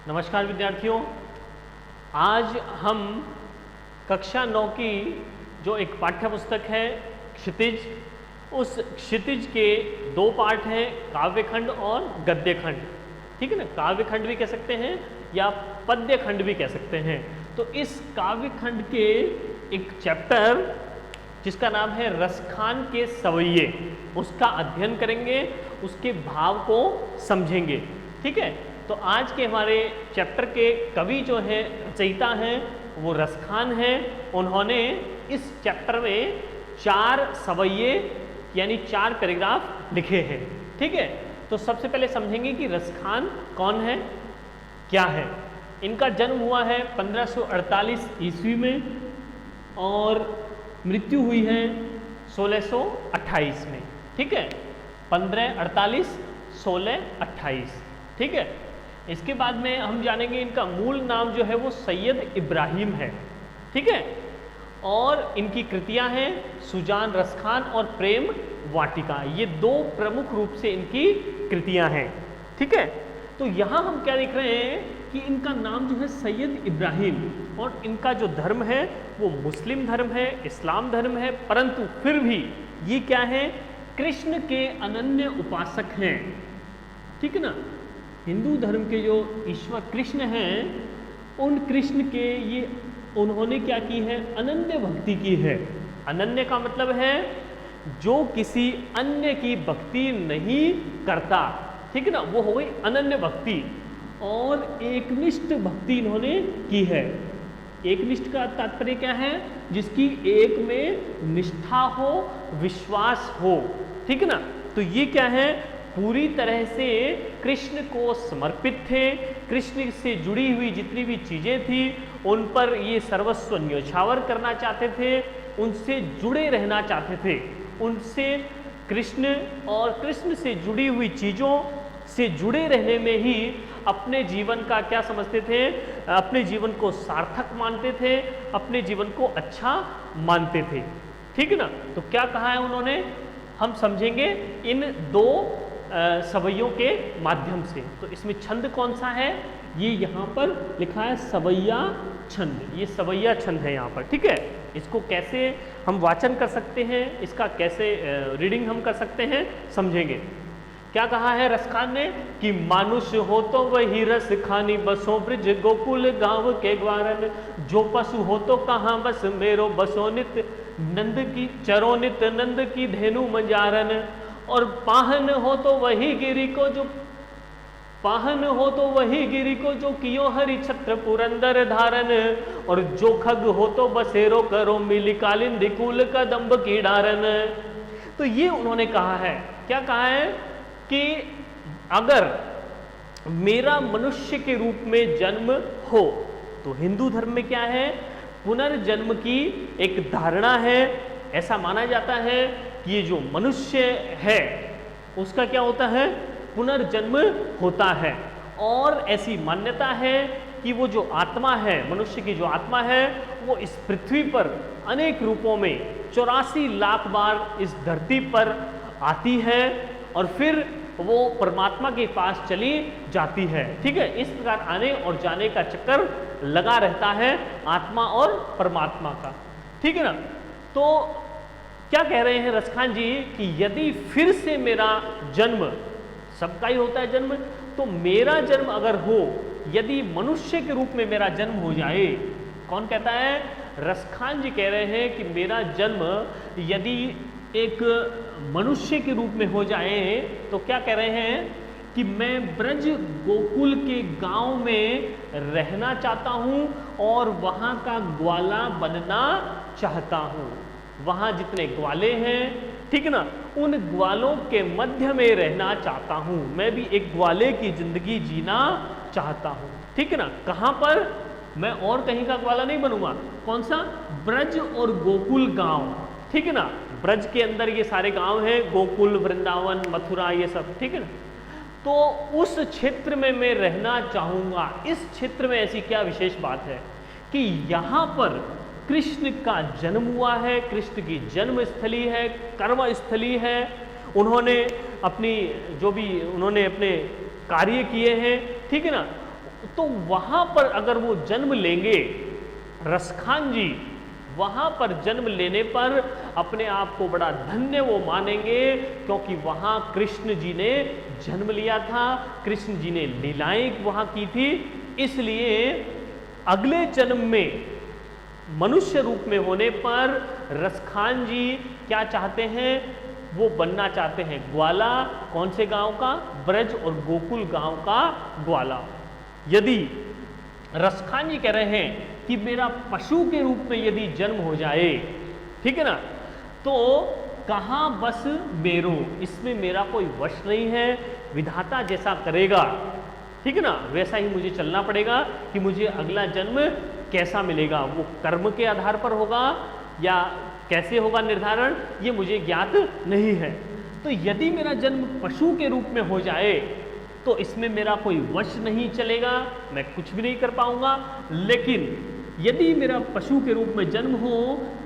नमस्कार विद्यार्थियों, आज हम कक्षा 9 की जो एक पाठ्य पुस्तक है क्षितिज, उस क्षितिज के दो पार्ट हैं, काव्यखंड और गद्यखंड। ठीक है ना, काव्यखंड भी कह सकते हैं या पद्यखंड भी कह सकते हैं। तो इस काव्यखंड के एक चैप्टर जिसका नाम है रसखान के सवैये, उसका अध्ययन करेंगे, उसके भाव को समझेंगे। ठीक है, तो आज के हमारे चैप्टर के कवि जो है, रचयिता हैं, वो रसखान हैं। उन्होंने इस चैप्टर में 4 सवैये यानी 4 पैराग्राफ लिखे हैं। ठीक है, तो सबसे पहले समझेंगे कि रसखान कौन है, क्या है। इनका जन्म हुआ है 1548 ईस्वी में और मृत्यु हुई है 1628 में। ठीक है, 1548 1628। ठीक है, इसके बाद में हम जानेंगे इनका मूल नाम जो है वो सैयद इब्राहिम है। ठीक है, और इनकी कृतियां हैं सुजान रसखान और प्रेम वाटिका, ये 2 प्रमुख रूप से इनकी कृतियां हैं। ठीक है, तो यहाँ हम क्या देख रहे हैं कि इनका नाम जो है सैयद इब्राहिम, और इनका जो धर्म है वो मुस्लिम धर्म है, इस्लाम धर्म है, परंतु फिर भी ये क्या है, कृष्ण के अनन्य उपासक हैं। ठीक है ना, हिंदू धर्म के जो ईश्वर कृष्ण हैं, उन कृष्ण के ये उन्होंने क्या की है, अनन्य भक्ति की है। अनन्य का मतलब है जो किसी अन्य की भक्ति नहीं करता। ठीक है ना, वो हो गई अनन्य भक्ति। और एकनिष्ठ भक्ति इन्होंने की है। एकनिष्ठ का तात्पर्य क्या है, जिसकी एक में निष्ठा हो, विश्वास हो। ठीक है ना, तो ये क्या है, पूरी तरह से कृष्ण को समर्पित थे। कृष्ण से जुड़ी हुई जितनी भी चीजें थी उन पर ये सर्वस्व न्योछावर करना चाहते थे, उनसे जुड़े रहना चाहते थे। उनसे कृष्ण और कृष्ण से जुड़ी हुई चीजों से जुड़े रहने में ही अपने जीवन का क्या समझते थे, अपने जीवन को सार्थक मानते थे, अपने जीवन को अच्छा मानते थे। ठीक है ना, तो क्या कहा है उन्होंने, हम समझेंगे इन 2 सवैयों के माध्यम से। तो इसमें छंद कौन सा है, ये यहाँ पर लिखा है सवैया छंद, ये सवैया छंद है यहाँ पर। ठीक है, इसको कैसे हम वाचन कर सकते हैं, इसका कैसे रीडिंग हम कर सकते हैं, समझेंगे। क्या कहा है रसखान ने कि मानुष हो तो वही रस खानी, बसो ब्रिज गोकुल गांव के ग्वारन, जो पशु हो तो कहाँ बस मेरो, बसो नित नंद की चरो नित नंद की धेनु मंजारन, और पाहन हो तो वही गिरी को जो पाहन हो तो वही गिरी को जो कियो हरि छत्र पुरंदर धारन, और जो खग हो तो बसेरो करो मिली कालिंदी कुल कदम्ब की डारन। तो ये उन्होंने कहा है, क्या कहा है कि अगर मेरा मनुष्य के रूप में जन्म हो, तो हिंदू धर्म में क्या है, पुनर्जन्म की एक धारणा है। ऐसा माना जाता है कि ये जो मनुष्य है उसका क्या होता है, पुनर्जन्म होता है। और ऐसी मान्यता है कि वो जो आत्मा है, मनुष्य की जो आत्मा है, वो इस पृथ्वी पर अनेक रूपों में 84 लाख बार इस धरती पर आती है और फिर वो परमात्मा के पास चली जाती है। ठीक है, इस प्रकार आने और जाने का चक्कर लगा रहता है आत्मा और परमात्मा का। ठीक है ना, तो क्या कह रहे हैं रसखान जी कि यदि फिर से मेरा जन्म, सबका ही होता है जन्म, तो मेरा जन्म अगर हो, यदि मनुष्य के रूप में मेरा जन्म हो जाए, कौन कहता है, रसखान जी कह रहे हैं कि मेरा जन्म यदि एक मनुष्य के रूप में हो जाए, तो क्या कह रहे हैं कि मैं ब्रज गोकुल के गांव में रहना चाहता हूं और वहां का ग्वाला बनना चाहता हूं। वहां जितने ग्वाले हैं, ठीक है ना, उन ग्वालों के मध्य में रहना चाहता हूं। मैं भी एक ग्वाले की जिंदगी जीना चाहता हूं। ठीक है ना, कहां पर, मैं और कहीं का ग्वाला नहीं बनूंगा। कौन सा, ब्रज और गोकुल गांव। ठीक है ना, ब्रज के अंदर ये सारे गांव हैं, गोकुल, वृंदावन, मथुरा, ये सब। ठीक है ना, तो उस क्षेत्र में मैं रहना चाहूंगा। इस क्षेत्र में ऐसी क्या विशेष बात है कि यहाँ पर कृष्ण का जन्म हुआ है, कृष्ण की जन्म स्थली है, कर्म स्थली है। उन्होंने अपनी जो भी उन्होंने अपने कार्य किए हैं, ठीक है ना, तो वहां पर अगर वो जन्म लेंगे, रसखान जी वहां पर जन्म लेने पर अपने आप को बड़ा धन्य वो मानेंगे, क्योंकि वहां कृष्ण जी ने जन्म लिया था, कृष्ण जी ने लीलाएं वहां की थी। इसलिए अगले जन्म में मनुष्य रूप में होने पर रसखान जी क्या चाहते हैं, वो बनना चाहते हैं ग्वाला। कौन से गांव का? ब्रज और गोकुल गांव का ग्वाला। यदि रसखान जी कह रहे हैं कि मेरा पशु के रूप में यदि जन्म हो जाए, ठीक है ना, तो कहाँ बस मेरो, इसमें मेरा कोई वश नहीं है, विधाता जैसा करेगा, ठीक है ना, वैसा ही मुझे चलना पड़ेगा कि मुझे अगला जन्म कैसा मिलेगा, वो कर्म के आधार पर होगा या कैसे होगा निर्धारण, ये मुझे ज्ञात नहीं है। तो यदि मेरा जन्म पशु के रूप में हो जाए तो इसमें मेरा कोई वश नहीं चलेगा, मैं कुछ भी नहीं कर पाऊंगा। लेकिन यदि मेरा पशु के रूप में जन्म हो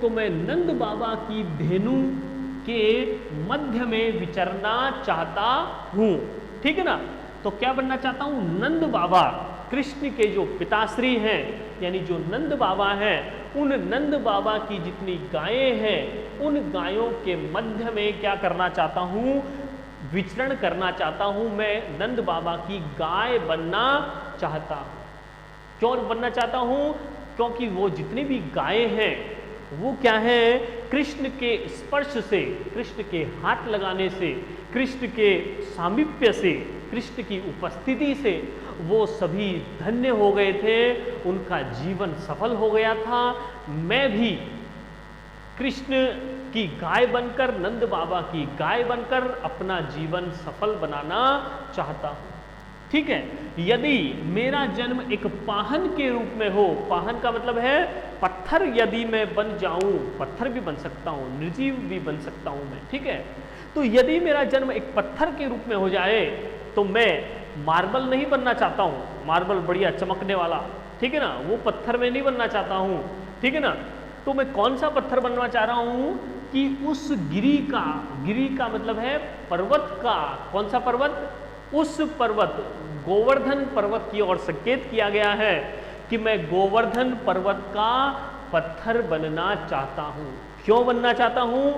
तो मैं नंद बाबा की धेनु के मध्य में विचरना चाहता हूं, ठीक है ना। तो क्या बनना चाहता हूं? नंद बाबा, कृष्ण के जो पिताश्री हैं, यानी जो नंद बाबा हैं, उन नंद बाबा की जितनी गायें हैं, उन गायों के मध्य में क्या करना चाहता हूं? विचरण करना चाहता हूं। मैं नंद बाबा की गाय बनना चाहता हूं। क्यों बनना चाहता हूं? क्योंकि वो जितनी भी गायें हैं वो क्या है, कृष्ण के स्पर्श से, कृष्ण के हाथ लगाने से, कृष्ण के सामीप्य से, कृष्ण की उपस्थिति से वो सभी धन्य हो गए थे, उनका जीवन सफल हो गया था। मैं भी कृष्ण की गाय बनकर, नंद बाबा की गाय बनकर अपना जीवन सफल बनाना चाहता हूं, ठीक है। यदि मेरा जन्म एक पाहन के रूप में हो, पाहन का मतलब है पत्थर, यदि मैं बन जाऊं, पत्थर भी बन सकता हूं, निर्जीव भी बन सकता हूं मैं, ठीक है। तो यदि मेरा जन्म एक पत्थर के रूप में हो जाए तो मैं मार्बल नहीं बनना चाहता हूं, मार्बल बढ़िया चमकने वाला, ठीक है ना, वो पत्थर में नहीं बनना चाहता हूं, ठीक है ना। तो मैं कौन सा पत्थर बनना चाह रहा हूं कि उस गिरी का मतलब है पर्वत का, कौन सा पर्वत? उस पर्वत, गोवर्धन पर्वत की ओर संकेत किया गया है कि मैं गोवर्धन पर्वत का पत्थर बनना चाहता हूं। क्यों बनना चाहता हूं?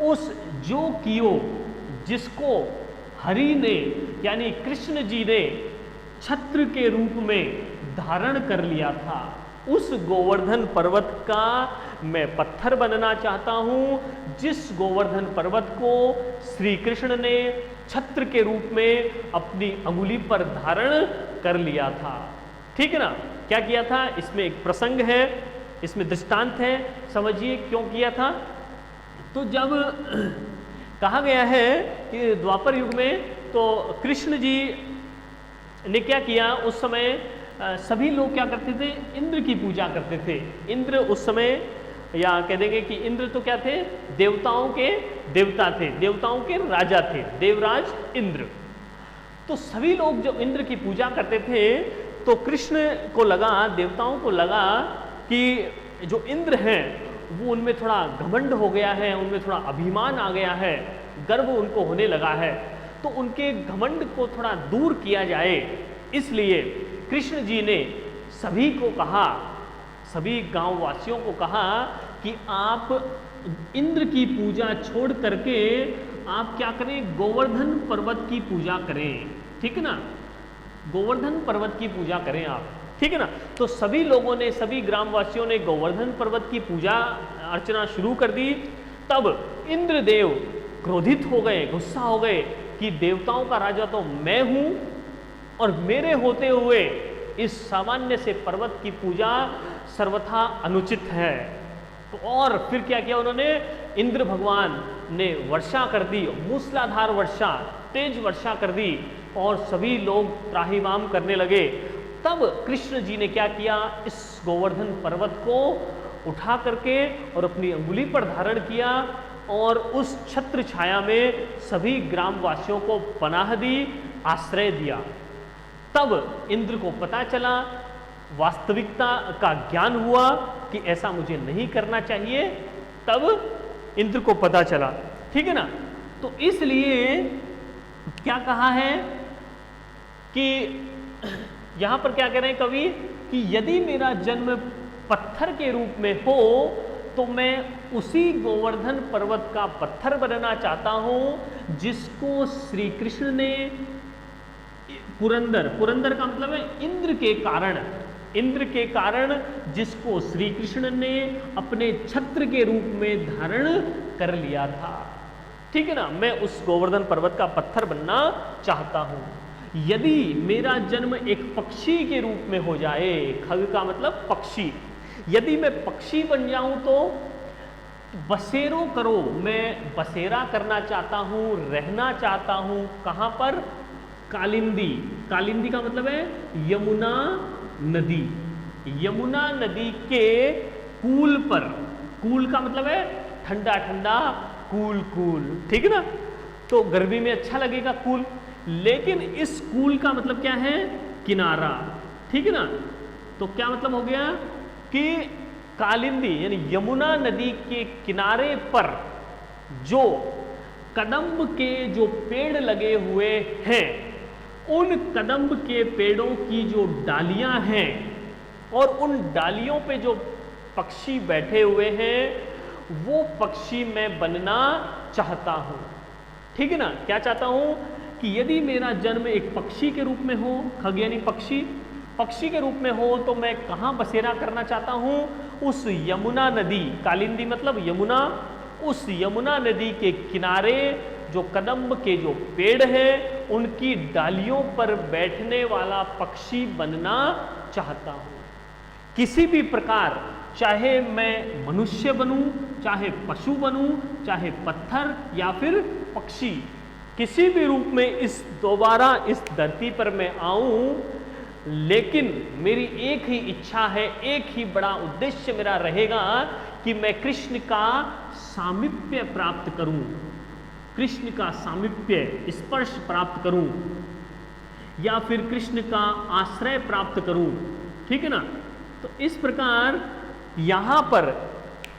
उस जो कियो, जिसको हरि ने यानी कृष्ण जी ने छत्र के रूप में धारण कर लिया था, उस गोवर्धन पर्वत का मैं पत्थर बनना चाहता हूं, जिस गोवर्धन पर्वत को श्री कृष्ण ने छत्र के रूप में अपनी अंगुली पर धारण कर लिया था, ठीक है ना। क्या किया था? इसमें एक प्रसंग है, इसमें दृष्टांत है, समझिए क्यों किया था। तो जब कहा गया है कि द्वापर युग में तो कृष्ण जी ने क्या किया, उस समय सभी लोग क्या करते थे? इंद्र की पूजा करते थे। इंद्र उस समय, या कह देंगे कि इंद्र तो क्या थे? देवताओं के देवता थे, देवताओं के राजा थे, देवराज इंद्र। तो सभी लोग जब इंद्र की पूजा करते थे तो कृष्ण को लगा, देवताओं को लगा कि जो इंद्र हैं वो उनमें थोड़ा घमंड हो गया है, उनमें थोड़ा अभिमान आ गया है, गर्व उनको होने लगा है, तो उनके घमंड को थोड़ा दूर किया जाए, इसलिए कृष्ण जी ने सभी को कहा, सभी गांव वासियों को कहा कि आप इंद्र की पूजा छोड़ करके आप क्या करें? गोवर्धन पर्वत की पूजा करें, ठीक है ना, गोवर्धन पर्वत की पूजा करें आप, ठीक है ना। तो सभी लोगों ने, सभी ग्रामवासियों ने गोवर्धन पर्वत की पूजा अर्चना शुरू कर दी। तब इंद्रदेव क्रोधित हो गए, गुस्सा हो गए कि देवताओं का राजा तो मैं हूं और मेरे होते हुए इस सामान्य से पर्वत की पूजा सर्वथा अनुचित है। तो और फिर क्या किया उन्होंने? इंद्र भगवान ने वर्षा कर दी, मूसलाधार वर्षा, तेज वर्षा कर दी और सभी लोग त्राहिमाम करने लगे। तब कृष्ण जी ने क्या किया? इस गोवर्धन पर्वत को उठा करके और अपनी अंगुली पर धारण किया और उस छत्र छाया में सभी ग्रामवासियों को पनाह दी, आश्रय दिया। तब इंद्र को पता चला, वास्तविकता का ज्ञान हुआ कि ऐसा मुझे नहीं करना चाहिए, तब इंद्र को पता चला, ठीक है ना। तो इसलिए क्या कहा है कि यहां पर क्या कह रहे हैं कवि कि यदि मेरा जन्म पत्थर के रूप में हो तो मैं उसी गोवर्धन पर्वत का पत्थर बनना चाहता हूं जिसको श्री कृष्ण ने पुरंदर, पुरंदर का मतलब है इंद्र के कारण, इंद्र के कारण जिसको श्री कृष्ण ने अपने छत्र के रूप में धारण कर लिया था। ठीक है ना, मैं उस गोवर्धन पर्वत का पत्थर बनना चाहता हूं। यदि मेरा जन्म एक पक्षी के रूप में हो जाए, खग का मतलब पक्षी, यदि मैं पक्षी बन जाऊं तो बसेरो करो, मैं बसेरा करना चाहता हूं, रहना चाहता हूं। कहां पर? कालिंदी, कालिंदी का मतलब है यमुना नदी, यमुना नदी के कूल पर, कूल का मतलब है ठंडा ठंडा, कूल कूल, ठीक है ना, तो गर्मी में अच्छा लगेगा कूल, लेकिन इस कूल का मतलब क्या है? किनारा, ठीक है ना। तो क्या मतलब हो गया कि कालिंदी यानी यमुना नदी के किनारे पर जो कदम्ब के जो पेड़ लगे हुए हैं, उन कदम्ब के पेड़ों की जो डालियां हैं और उन डालियों पे जो पक्षी बैठे हुए हैं, वो पक्षी मैं बनना चाहता हूं। ठीक है ना, क्या चाहता हूं कि यदि मेरा जन्म एक पक्षी के रूप में हो, खग यानी पक्षी, पक्षी के रूप में हो तो मैं कहां बसेरा करना चाहता हूं? उस यमुना नदी, कालिंदी मतलब यमुना, उस यमुना नदी के किनारे जो कदम्ब के जो पेड़ हैं उनकी डालियों पर बैठने वाला पक्षी बनना चाहता हूं। किसी भी प्रकार, चाहे मैं मनुष्य बनूं, चाहे पशु बनूं, चाहे पत्थर या फिर पक्षी, किसी भी रूप में इस दोबारा इस धरती पर मैं आऊं, लेकिन मेरी एक ही इच्छा है, एक ही बड़ा उद्देश्य मेरा रहेगा कि मैं कृष्ण का सामीप्य प्राप्त करूं, कृष्ण का सामीप्य स्पर्श प्राप्त करूं या फिर कृष्ण का आश्रय प्राप्त करूं। ठीक है ना, तो इस प्रकार यहां पर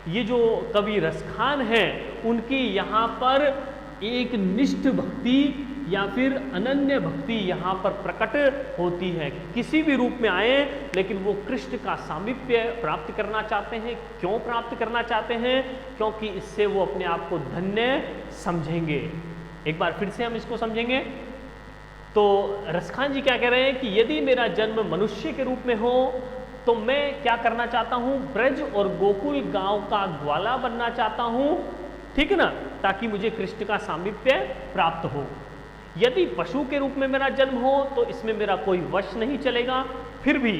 ये जो कवि रसखान हैं उनकी यहां पर एक निष्ठ भक्ति या फिर अनन्य भक्ति यहां पर प्रकट होती है। किसी भी रूप में आए लेकिन वो कृष्ण का सामीप्य प्राप्त करना चाहते हैं। क्यों प्राप्त करना चाहते हैं? क्योंकि इससे वो अपने आप को धन्य समझेंगे। एक बार फिर से हम इसको समझेंगे। तो रसखान जी क्या कह रहे हैं कि यदि मेरा जन्म मनुष्य के रूप में हो तो मैं क्या करना चाहता हूं? ब्रज और गोकुल गांव का ग्वाला बनना चाहता हूं, ठीक है ना, ताकि मुझे कृष्ण का सामीप्य प्राप्त हो। यदि पशु के रूप में मेरा जन्म हो तो इसमें मेरा कोई वश नहीं चलेगा, फिर भी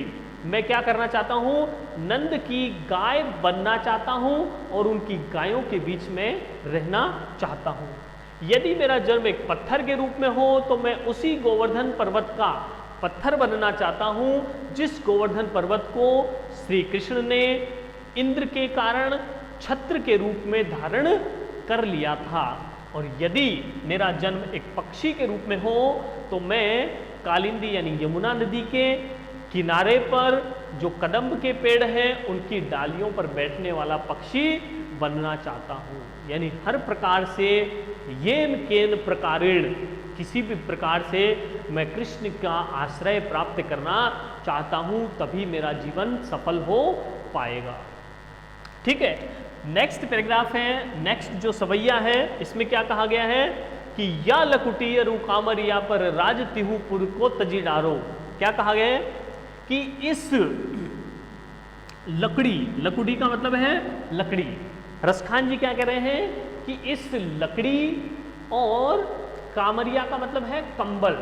मैं क्या करना चाहता हूं? नंद की गाय बनना चाहता हूं और उनकी गायों के बीच में रहना चाहता हूं। यदि मेरा जन्म एक पत्थर के रूप में हो तो मैं उसी गोवर्धन पर्वत का पत्थर बनना चाहता हूं जिस गोवर्धन पर्वत को श्री कृष्ण ने इंद्र के कारण छत्र के रूप में धारण कर लिया था। और यदि मेरा जन्म एक पक्षी के रूप में हो तो मैं कालिंदी यानी यमुना नदी के किनारे पर जो कदम्ब के पेड़ हैं उनकी डालियों पर बैठने वाला पक्षी बनना चाहता हूं। यानी हर प्रकार से येन केन प्रकारेण, किसी भी प्रकार से मैं कृष्ण का आश्रय प्राप्त करना चाहता हूं, तभी मेरा जीवन सफल हो पाएगा। ठीक है, नेक्स्ट पैराग्राफ है, नेक्स्ट जो सवैया है, इसमें क्या कहा गया है कि या लकुटिय रुकामरिया पर राज तिहुपुर को तजी डारो। क्या कहा गया है कि इस लकड़ी, लकुड़ी का मतलब है लकड़ी, रसखान जी क्या कह रहे हैं कि इस लकड़ी और कामरिया का मतलब है कंबल,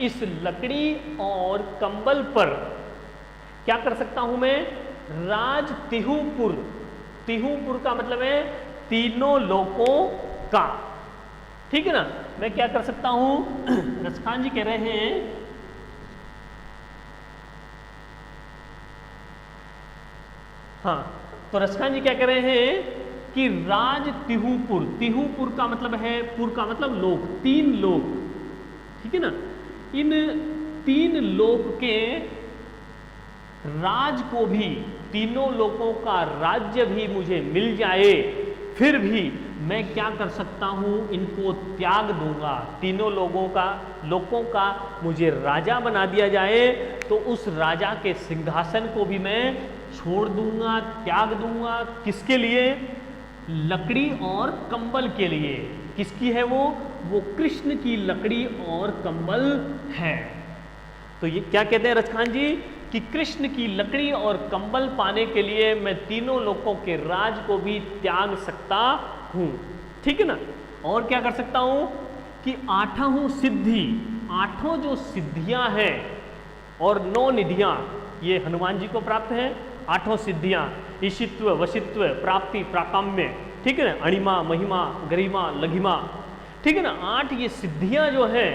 इस लकड़ी और कंबल पर क्या कर सकता हूं मैं? राज तिहुपुर, तिहुपुर का मतलब है तीनों लोकों का, ठीक है ना, मैं क्या कर सकता हूं? रसखान जी कह रहे हैं हाँ, तो रसखान जी क्या कह रहे हैं कि राज तिहुपुर, तिहुपुर का मतलब है, पुर का मतलब लोक, तीन लोक, ठीक है ना, इन तीन लोक के राज को भी, तीनों लोकों का राज्य भी मुझे मिल जाए, फिर भी मैं क्या कर सकता हूँ, इनको त्याग दूंगा। तीनों लोगों का मुझे राजा बना दिया जाए तो उस राजा के सिंहासन को भी मैं छोड़ दूंगा, त्याग दूंगा। किसके लिए? लकड़ी और कंबल के लिए। किसकी है वो कृष्ण की लकड़ी और कंबल है। तो ये क्या कहते हैं रजखान जी कि कृष्ण की लकड़ी और कंबल पाने के लिए मैं तीनों लोगों के राज को भी त्याग सकता हूं। ठीक है ना। और क्या कर सकता हूं कि आठों सिद्धि, आठों जो सिद्धियां हैं और 9 निधियां ये हनुमान जी को प्राप्त है। आठों सिद्धियां, ईशित्व, वशित्व, प्राप्ति, प्राकाम्य, ठीक है ना, अणिमा, महिमा, गरिमा, लघिमा, ठीक है ना। 8 ये सिद्धियां जो हैं,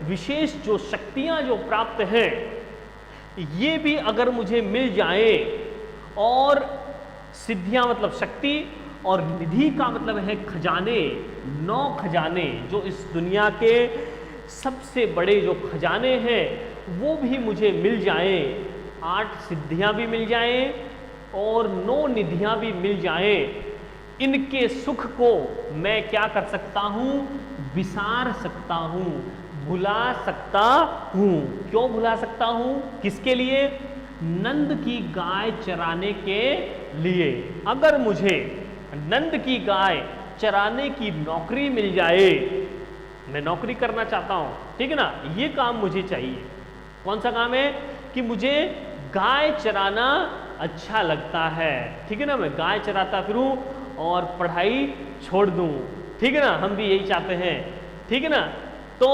विशेष जो शक्तियां जो प्राप्त हैं, ये भी अगर मुझे मिल जाए, और सिद्धियां मतलब शक्ति और निधि का मतलब है खजाने, 9 खजाने जो इस दुनिया के सबसे बड़े जो खजाने हैं वो भी मुझे मिल जाए, 8 सिद्धियां भी मिल जाए और 9 निधियां भी मिल जाए, इनके सुख को मैं क्या कर सकता हूं, विसार सकता हूं, भुला सकता हूं। क्यों भुला सकता हूं? किसके लिए? नंद की गाय चराने के लिए। अगर मुझे नंद की गाय चराने की नौकरी मिल जाए, मैं नौकरी करना चाहता हूं, ठीक है ना, ये काम मुझे चाहिए। कौन सा काम है? कि मुझे गाय चराना अच्छा लगता है, ठीक है ना, मैं गाय चराता फिरूं और पढ़ाई छोड़ दूं, ठीक है ना, हम भी यही चाहते हैं, ठीक है ना। तो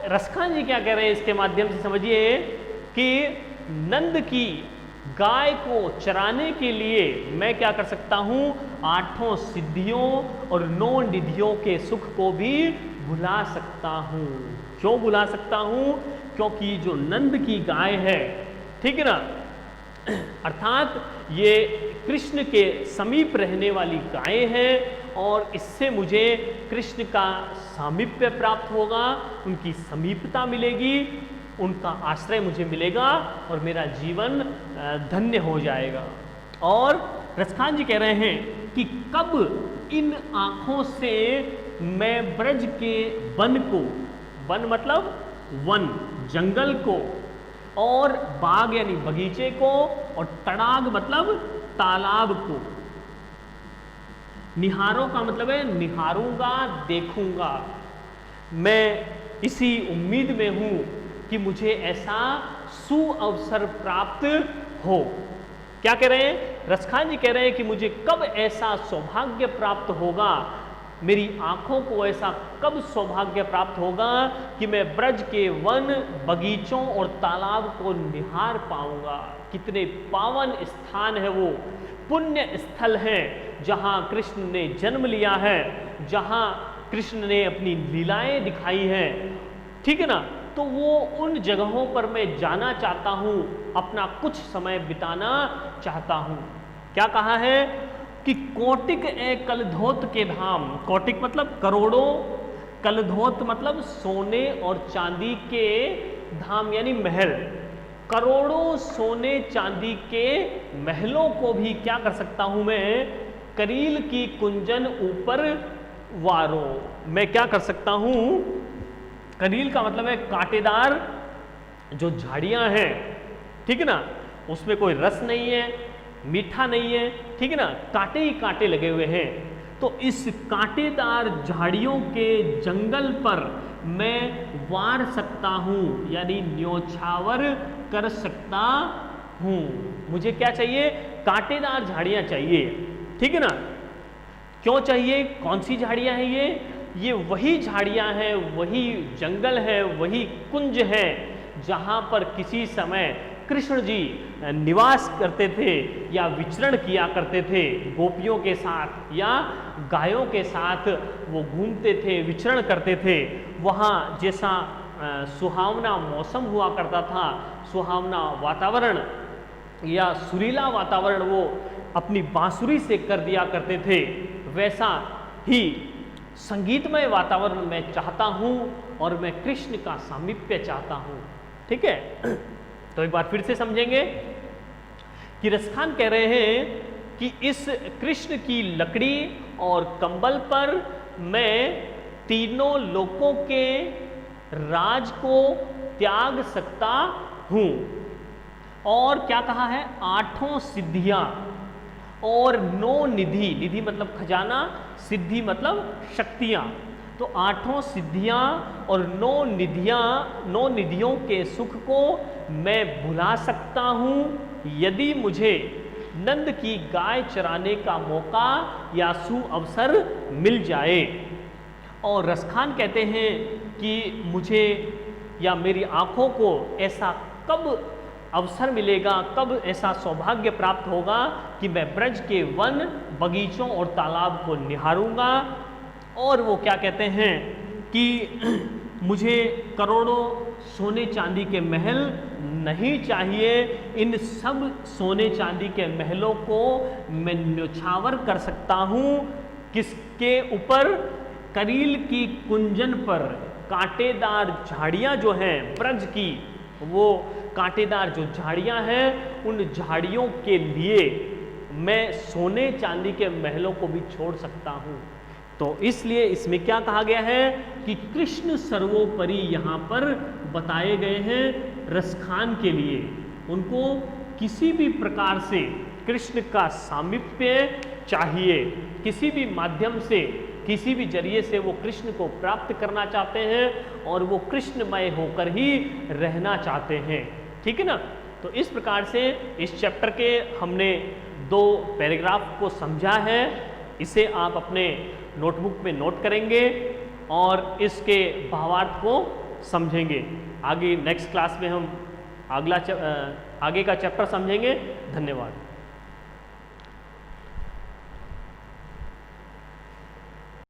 रसखान जी क्या कह रहे हैं इसके माध्यम से समझिए कि नंद की गाय को चराने के लिए मैं क्या कर सकता हूं, 8 सिद्धियों और 9 निधियों के सुख को भी भुला सकता हूं। क्यों भुला सकता हूं? क्योंकि जो नंद की गाय है, ठीक है ना, अर्थात ये कृष्ण के समीप रहने वाली गाय है और इससे मुझे कृष्ण का सामीप्य प्राप्त होगा, उनकी समीपता मिलेगी, उनका आश्रय मुझे मिलेगा और मेरा जीवन धन्य हो जाएगा। और रसखान जी कह रहे हैं कि कब इन आँखों से मैं ब्रज के वन को, वन मतलब वन, जंगल को, और बाग यानी बगीचे को, और तड़ाग मतलब तालाब को, निहारों का मतलब है निहारूंगा, देखूंगा। मैं इसी उम्मीद में हूं कि मुझे ऐसा सुअवसर प्राप्त हो। क्या कह रहे हैं रसखान जी? कह रहे हैं कि मुझे कब ऐसा सौभाग्य प्राप्त होगा, मेरी आंखों को ऐसा कब सौभाग्य प्राप्त होगा कि मैं ब्रज के वन, बगीचों और तालाब को निहार पाऊंगा। कितने पावन स्थान है वो, पुण्य स्थल है जहाँ कृष्ण ने जन्म लिया है, जहाँ कृष्ण ने अपनी लीलाएं दिखाई हैं, ठीक है ना। तो वो उन जगहों पर मैं जाना चाहता हूँ, अपना कुछ समय बिताना चाहता हूँ। क्या कहा है कि कोटिक ए कलधोत के धाम, कोटिक मतलब करोड़ों, कलधोत मतलब सोने और चांदी के धाम यानी महल, करोड़ों सोने चांदी के महलों को भी क्या कर सकता हूं मैं, करील की कुंजन ऊपर वारो, मैं क्या कर सकता हूं, करील का मतलब है कांटेदार जो झाड़ियां हैं, ठीक है ना, उसमें कोई रस नहीं है, मीठा नहीं है, ठीक है ना, कांटे ही कांटे लगे हुए हैं। तो इस कांटेदार झाड़ियों के जंगल पर मैं वार सकता हूं, यानी न्योछावर कर सकता हूं। मुझे क्या चाहिए? कांटेदार झाड़ियां चाहिए, ठीक है ना। क्यों चाहिए? कौन सी झाड़ियां हैं ये वही झाड़ियां हैं, वही जंगल है, वही कुंज है जहां पर किसी समय कृष्ण जी निवास करते थे या विचरण किया करते थे, गोपियों के साथ या गायों के साथ वो घूमते थे, विचरण करते थे। वहाँ जैसा सुहावना मौसम हुआ करता था, सुहावना वातावरण या सुरीला वातावरण वो अपनी बांसुरी से कर दिया करते थे, वैसा ही संगीतमय वातावरण मैं चाहता हूँ और मैं कृष्ण का सामीप्य चाहता हूँ, ठीक है। तो एक बार फिर से समझेंगे कि रसखान कह रहे हैं कि इस कृष्ण की लकड़ी और कंबल पर मैं तीनों लोकों के राज को त्याग सकता हूं। और क्या कहा है, 8 सिद्धियां और 9 निधि, निधि मतलब खजाना, सिद्धि मतलब शक्तियां, तो 8 सिद्धियां और 9 निधियों के सुख को मैं भुला सकता हूं यदि मुझे नंद की गाय चराने का मौका या सुअवसर मिल जाए। और रसखान कहते हैं कि मुझे या मेरी आंखों को ऐसा कब अवसर मिलेगा, कब ऐसा सौभाग्य प्राप्त होगा कि मैं ब्रज के वन, बगीचों और तालाब को निहारूंगा। और वो क्या कहते हैं कि मुझे करोड़ों सोने चांदी के महल नहीं चाहिए, इन सब सोने चांदी के महलों को मैं न्यौछावर कर सकता हूँ किसके ऊपर, करील की कुंजन पर कांटेदार झाड़ियाँ जो हैं ब्रज की, वो कांटेदार जो झाड़ियाँ हैं उन झाड़ियों के लिए मैं सोने चांदी के महलों को भी छोड़ सकता हूँ। तो इसलिए इसमें क्या कहा गया है कि कृष्ण सर्वोपरि यहाँ पर बताए गए हैं रसखान के लिए। उनको किसी भी प्रकार से कृष्ण का सामीप्य चाहिए, किसी भी माध्यम से, किसी भी जरिए से वो कृष्ण को प्राप्त करना चाहते हैं और वो कृष्णमय होकर ही रहना चाहते हैं। ठीक है ना। तो इस प्रकार से इस चैप्टर के हमने 2 पैराग्राफ को समझा है। इसे आप अपने नोटबुक में नोट करेंगे और इसके भावार्थ को समझेंगे। आगे नेक्स्ट क्लास में हम आगे का चैप्टर समझेंगे। धन्यवाद।